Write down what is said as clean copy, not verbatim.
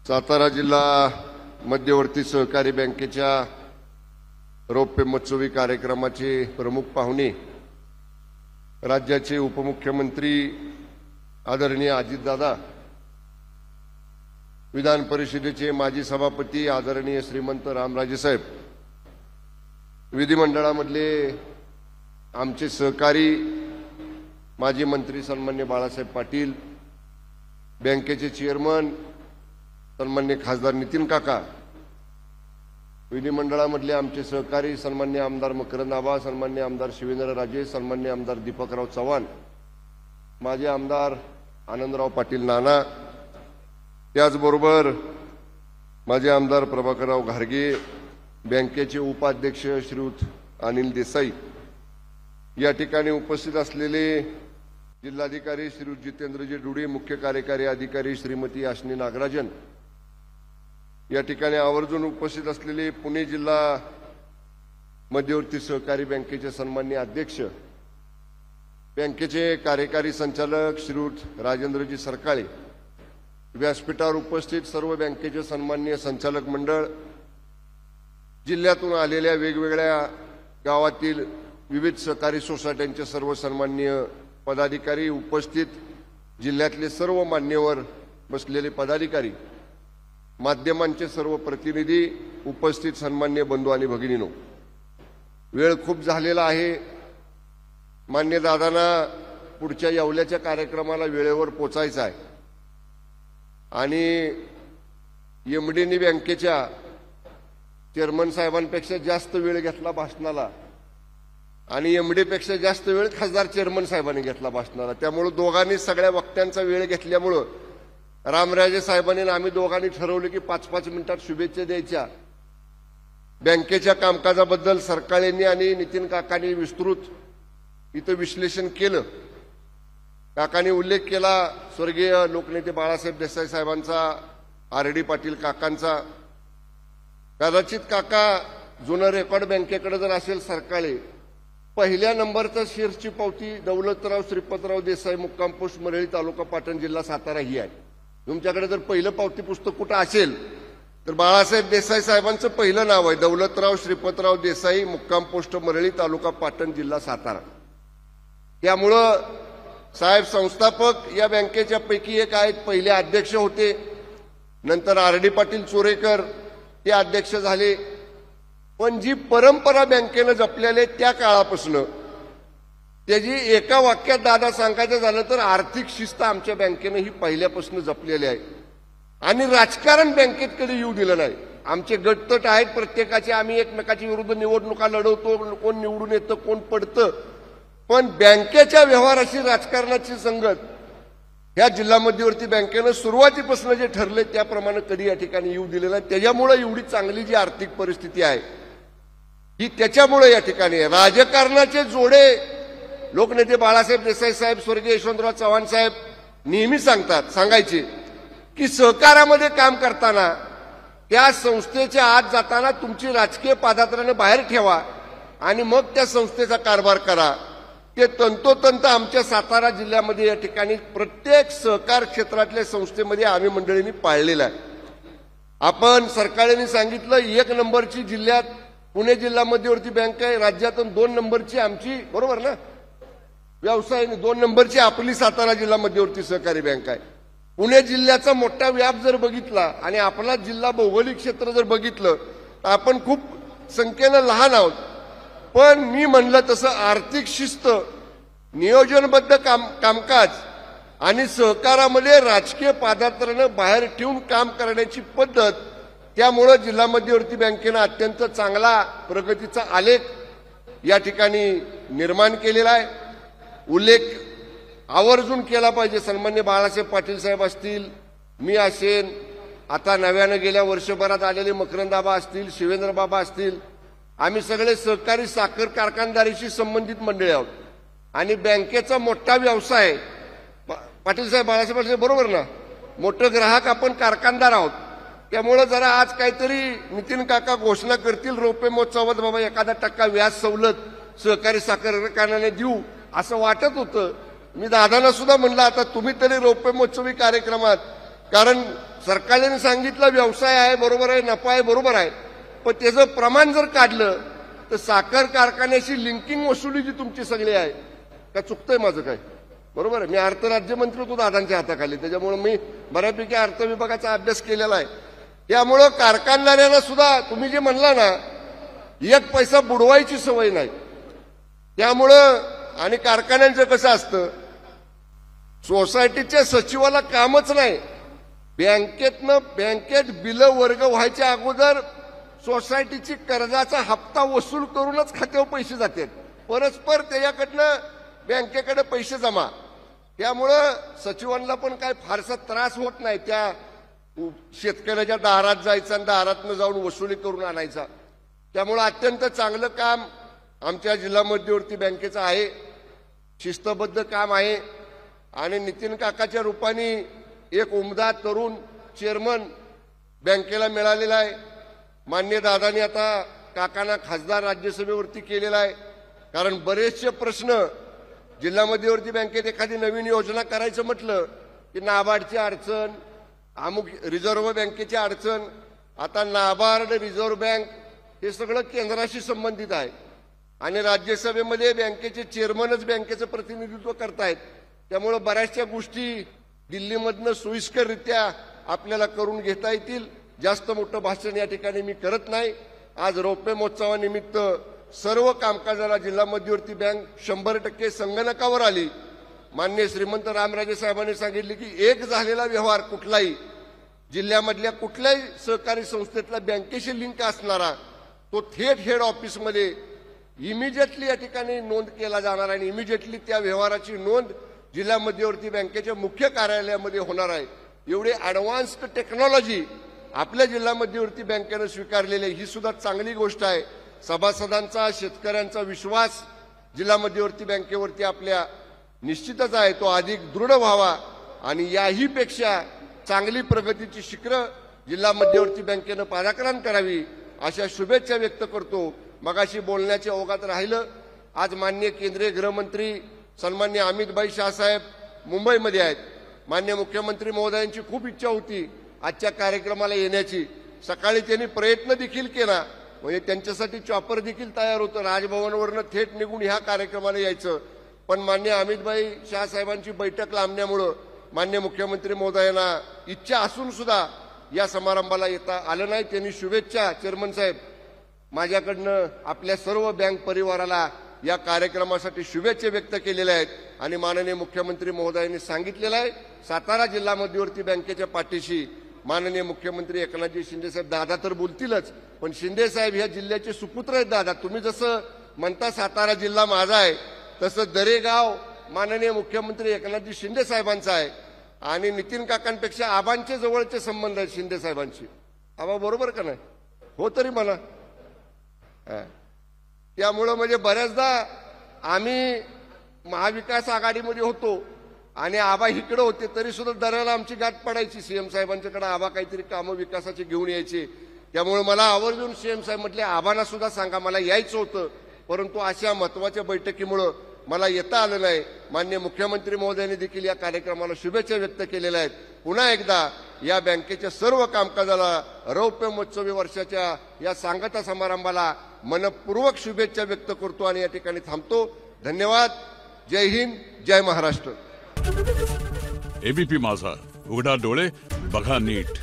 सातारा जिल्हा मध्यवर्ती सहकारी बँकेच्या रौप्य महोत्सवी कार्यक्रमाचे प्रमुख पाहुणे राज्याचे उपमुख्यमंत्री आदरणीय अजितदादा, विधान परिषदेचे माजी सभापती आदरणीय श्रीमंत रामराजे साहेब, विधिमंडळामधले आमचे सहकारी माजी मंत्री सन्मान्य बाळासाहेब पाटील, बँकेचे चेअरमन सन्मान्य खासदार नितीन काका, विधिमंडळामधले आमचे सहकारी सन्मान्य आमदार मकरंद आबा, सन्मान्य आमदार शिवेंद्रराजे, सन्मान्य आमदार दीपकराव चव्हाण, माजी आमदार आनंदराव पाटील नाना, त्याचबरोबर माजी आमदार प्रभाकरराव घारगे, बँकेचे उपाध्यक्ष श्रीयुत अनिल देसाई, या ठिकाणी उपस्थित असलेले जिल्हाधिकारी श्रीयुत जितेंद्रजी डुडे, मुख्य कार्यकारी अधिकारी श्रीमती आशनी नागराजन, या ठिकाणी आवर्जून उपस्थित असलेले पुणे जिल्हा मध्यवर्ती सहकारी बँकेचे सन्माननीय अध्यक्ष, बँकेचे कार्यकारी संचालक श्रीयुत राजेंद्रजी सरकाळे, व्यासपीठावर उपस्थित सर्व बँकेचे सन्माननीय संचालक मंडळ, जिल्ह्यातून आलेल्या वेगवेगळ्या गावातील विविध सहकारी सोसायट्यांचे सर्व सन्माननीय पदाधिकारी, उपस्थित जिल्ह्यातले सर्व मान्यवर बसलेले पदाधिकारी, माध्यमांचे सर्व प्रतिनिधी, उपस्थित सन्मान्य बंधू आणि भगिनींनो, वेळ खूप झालेला आहे। मान्य दादांना पुढच्या येवल्याच्या कार्यक्रमाला वेळेवर पोचायचं आहे आणि एमडीनी बँकेच्या चेअरमन साहेबांपेक्षा जास्त वेळ घेतला भाषणाला आणि एमडीपेक्षा जास्त वेळ खासदार चेअरमन साहेबांनी घेतला भाषणाला। त्यामुळे दोघांनी सगळ्या वक्त्यांचा वेळ घेतल्यामुळं रामराजे साहेबांनी आणि आम्ही दोघांनी ठरवलं की 5-5 मिनिटात शुभेच्छा द्यायच्या। बँकेच्या कामकाजाबद्दल सरकाळेंनी आणि नितीन काकांनी विस्तृत इथं विश्लेषण केलं। काकांनी उल्लेख केला स्वर्गीय लोकनेते बाळासाहेब देसाई साहेबांचा, आर.डी. पाटील काकांचा। कदाचित काका जुनं रेकॉर्ड बँकेकडे जर असेल सरकाळे, पहिल्या नंबरचा शेअर्सची पावती दौलतराव श्रीपतराव देसाई, मुक्काम पोस्ट मरळी, तालुका पाटण, जिल्हा सातारा ही आहे। तुमच्याकडे जर पहिलं पावती पुस्तक कुठं असेल तर बाळासाहेब देसाई साहेबांचं पहिलं नाव आहे, दौलतराव श्रीपतराव देसाई, मुक्काम पोस्ट मरळी, तालुका पाटण, जिल्हा सातारा। त्यामुळं साहेब संस्थापक या बँकेच्या पैकी एक आहेत, पहिले अध्यक्ष होते, नंतर आर.डी. पाटील चोरेकर ते अध्यक्ष झाले। पण जी परंपरा बँकेनं जपलेली त्या काळापासून त्याची एका वाक्यात दादा सांगायचं झालं तर आर्थिक शिस्त आमच्या बँकेनं ही पहिल्यापासून जपलेली आहे आणि राजकारण बँकेकडे येऊ दिलं नाही। आमचे गटतट आहेत प्रत्येकाचे, आम्ही एकमेकाच्या विरुद्ध निवडणुका लढवतो, कोण निवडून येतं कोण पडतं, पण बँकेच्या व्यवहाराशी राजकारणाची संगत ह्या जिल्हा मध्यवर्ती बँकेनं सुरुवातीपासून जे ठरले त्याप्रमाणे कधी या ठिकाणी येऊ दिलं नाही। त्याच्यामुळे एवढी चांगली जी आर्थिक परिस्थिती आहे ही त्याच्यामुळे या ठिकाणी आहे। राजकारणाचे जोडे लोकनेते बाळासाहेब देसाई साहेब, स्वर्गीय यशवंतराव चव्हाण साहेब नेहमी सांगायचे की सहकारामध्ये काम करताना त्या संस्थेच्या आत जाताना तुमची राजकीय पादात्राने बाहेर ठेवा आणि मग त्या संस्थेचा कारभार करा। ते तंतोतंत आमच्या सातारा जिल्ह्यामध्ये या ठिकाणी प्रत्येक सहकार क्षेत्रातल्या संस्थेमध्ये आम्ही मंडळींनी पाळलेला आहे। आपण सरकारने सांगितलं 1 नंबरची जिल्ह्यात पुणे जिल्हा मध्यवर्ती बँक आहे, राज्यातून 2 नंबरची आमची, बरोबर ना, व्यवसाय 2 नंबरची आपली सातारा जिल्हा मध्यवर्ती सहकारी बँक आहे। पुणे जिल्ह्याचा मोठा व्याप जर बघितला आणि आपला जिल्हा भौगोलिक क्षेत्र जर बघितलं तर आपण खूप संख्येनं लहान आहोत, पण मी म्हणलं तसं आर्थिक शिस्त, नियोजनबद्ध कामकाज आणि सहकारामध्ये राजकीय पादात्रानं बाहेर ठेवून काम करण्याची पद्धत, त्यामुळे जिल्हा मध्यवर्ती बँकेनं अत्यंत चांगला प्रगतीचा आलेख या ठिकाणी निर्माण केलेला आहे। उल्लेख आवर्जून केला पाहिजे, सन्मान्य बाळासाहेब पाटील साहेब असतील, मी असेन, आता नव्यानं गेल्या वर्षभरात आलेले मकरंद आबा असतील, शिवेंद्र बाबा असतील, आम्ही सगळे सहकारी साखर कारखानदारीशी संबंधित मंडळी आहोत आणि बँकेचा मोठा व्यवसाय, पाटील साहेब बाळासाहेब पाटील बरोबर ना, मोठं ग्राहक आपण कारखानदार आहोत। त्यामुळे जरा आज काहीतरी नितीन काका घोषणा करतील रौप्य महोत्सवात बाबा 1% व्याज सवलत सहकारी साखर कारखान्याने देऊ असं वाटत होतं। मी दादांना सुद्धा म्हणलं आता तुम्ही तरी रौप्य महोत्सवी कार्यक्रमात, कारण सरकारने सांगितलं व्यवसाय आहे बरोबर आहे, नफा आहे बरोबर आहे, पण त्याचं प्रमाण जर काढलं तर साखर कारखान्याशी लिंकिंग वसुली जी तुमची सगळी आहे का चुकतंय माझं काय? बरोबर आहे. मी अर्थ राज्यमंत्री होतो दादांच्या हाताखाली, त्याच्यामुळे मी बऱ्यापैकी अर्थ विभागाचा अभ्यास केलेला आहे. त्यामुळं कारखानदारांना सुद्धा तुम्ही जे म्हणला ना, एक पैसा बुडवायची सवय नाही. त्यामुळं आणि कारखान्यांचं कसं असतं, सोसायटीच्या सचिवाला कामच नाही, बँकेत बिलं वर्ग व्हायच्या अगोदर सोसायटीची कर्जाचा हप्ता वसूल करूनच खात्यावर पैसे जातात, परस्पर त्याच्याकडनं बँकेकडे पैसे जमा. त्यामुळं सचिवांना पण काय फारसा त्रास होत नाही त्या शेतकऱ्याच्या दारात जायचा आणि दारातनं जाऊन वसुली करून आणायचा. त्यामुळं अत्यंत चांगलं काम आमच्या जिल्हा मध्यवर्ती बँकेचं आहे, शिस्तबद्ध काम आहे. आणि नितीन काकाच्या रूपाने एक उमदा तरुण चेअरमन बँकेला मिळालेला आहे. माननीय दादांनी आता काकांना खासदार राज्यसभेवरती केलेला आहे. कारण बरेचसे प्रश्न जिल्हा मध्यवर्ती बँकेत एखादी नवीन योजना करायचं म्हटलं की नाबार्डची अडचण, अमुक रिझर्व्ह बँकेची अडचण, आता नाबार्ड रिझर्व्ह बँक हे सगळं केंद्राशी संबंधित आहे आणि राज्यसभेमध्ये बँकेचे चेअरमनच बँकेचं प्रतिनिधित्व करतायत. त्यामुळे बऱ्याचशा गोष्टी दिल्लीमधनं सोयीस्कररित्या आपल्याला करून घेता येतील. जास्त मोठं भाषण या ठिकाणी मी करत नाही. आज रौप्य महोत्सवानिमित्त सर्व कामकाजाला जिल्हा मध्यवर्ती बँक 100% संगणकावर आली. माननीय श्रीमंत रामराजे साहेबांनी सांगितले की एक झालेला व्यवहार कुठलाही जिल्ह्यामधल्या कुठल्याही सहकारी संस्थेतला बँकेशी लिंक असणारा तो थेट हेड ऑफिसमध्ये इमिजिएटली या ठिकाणी नोंद केला जाणार आणि इमिजिएटली त्या व्यवहाराची नोंद जिल्हा मध्यवर्ती बँकेच्या मुख्य कार्यालयामध्ये होणार आहे. एवढी ॲडव्हान्स्ड टेक्नॉलॉजी आपल्या जिल्हा मध्यवर्ती बँकेनं स्वीकारलेली ही सुद्धा चांगली गोष्ट आहे. सभासदांचा शेतकऱ्यांचा विश्वास जिल्हा मध्यवर्ती बँकेवरती आपल्या निश्चितच आहे, तो अधिक दृढ व्हावा आणि याही पेक्षा चांगली प्रगतीची शिखरं जिल्हा मध्यवर्ती बँकेनं पादाक्रांत करावी अशा शुभेच्छा व्यक्त करतो. मगाशी बोलण्याच्या ओघात राहिलं, आज माननीय केंद्रीय गृहमंत्री सन्माननीय अमितभाई शाहसाहेब मुंबईमध्ये आहेत. माननीय मुख्यमंत्री महोदयांची खूप इच्छा होती आजच्या कार्यक्रमाला येण्याची. सकाळी त्यांनी प्रयत्न देखील केला, म्हणजे त्यांच्यासाठी चॉपर देखील तयार होतं, राजभवनवरनं थेट निघून ह्या कार्यक्रमाला यायचं. पण माननीय अमितभाई शाहसाहेबांची बैठक लांबण्यामुळं माननीय मुख्यमंत्री महोदयांना इच्छा असून सुद्धा या समारंभाला येता आलं नाही. त्यांनी शुभेच्छा चेअरमन साहेब माझ्याकडनं आपल्या सर्व बँक परिवाराला या कार्यक्रमासाठी शुभेच्छा व्यक्त केलेल्या आहेत आणि माननीय मुख्यमंत्री महोदयांनी सांगितलेलं आहे सातारा जिल्हा मध्यवर्ती बँकेच्या पाठीशी माननीय मुख्यमंत्री एकनाथजी शिंदे साहेब. दादा तर बोलतीलच, पण शिंदे साहेब ह्या जिल्ह्याचे सुपुत्र आहेत. दादा तुम्ही जसं म्हणता सातारा जिल्हा माझा आहे, तसं दरेगाव माननीय मुख्यमंत्री एकनाथजी शिंदे साहेबांचा आहे आणि नितीन काकांपेक्षा आबांचे जवळचे संबंध आहेत शिंदे साहेबांशी. आबा बरोबर का नाही? हो तरी म्हणा. त्यामुळं म्हणजे बऱ्याचदा आम्ही महाविकास आघाडीमध्ये होतो आणि आबा इकडे होते तरी सुद्धा दराला आमची गाठ पडायची. सीएम साहेबांच्याकडे आबा काहीतरी कामं विकासाची घेऊन यायचे. त्यामुळे मला आवर्जून सीएम साहेब म्हटले आबांना सुद्धा सांगा मला यायचं होतं, परंतु अशा महत्वाच्या बैठकीमुळं मला येता आलं नाही. माननीय मुख्यमंत्री महोदयांनी देखील या कार्यक्रमाला शुभेच्छा व्यक्त केलेल्या आहेत. पुन्हा एकदा या बँकेच्या सर्व कामकाजाला रौप्य महोत्सवी वर्षाच्या या सांगता समारंभाला मनपूर्वक शुभेच्छा व्यक्त करतो आणि या ठिकाणी थांबतो. धन्यवाद. जय हिंद, जय महाराष्ट्र. एबीपी माझा, उघडा डोळे बघा नीट.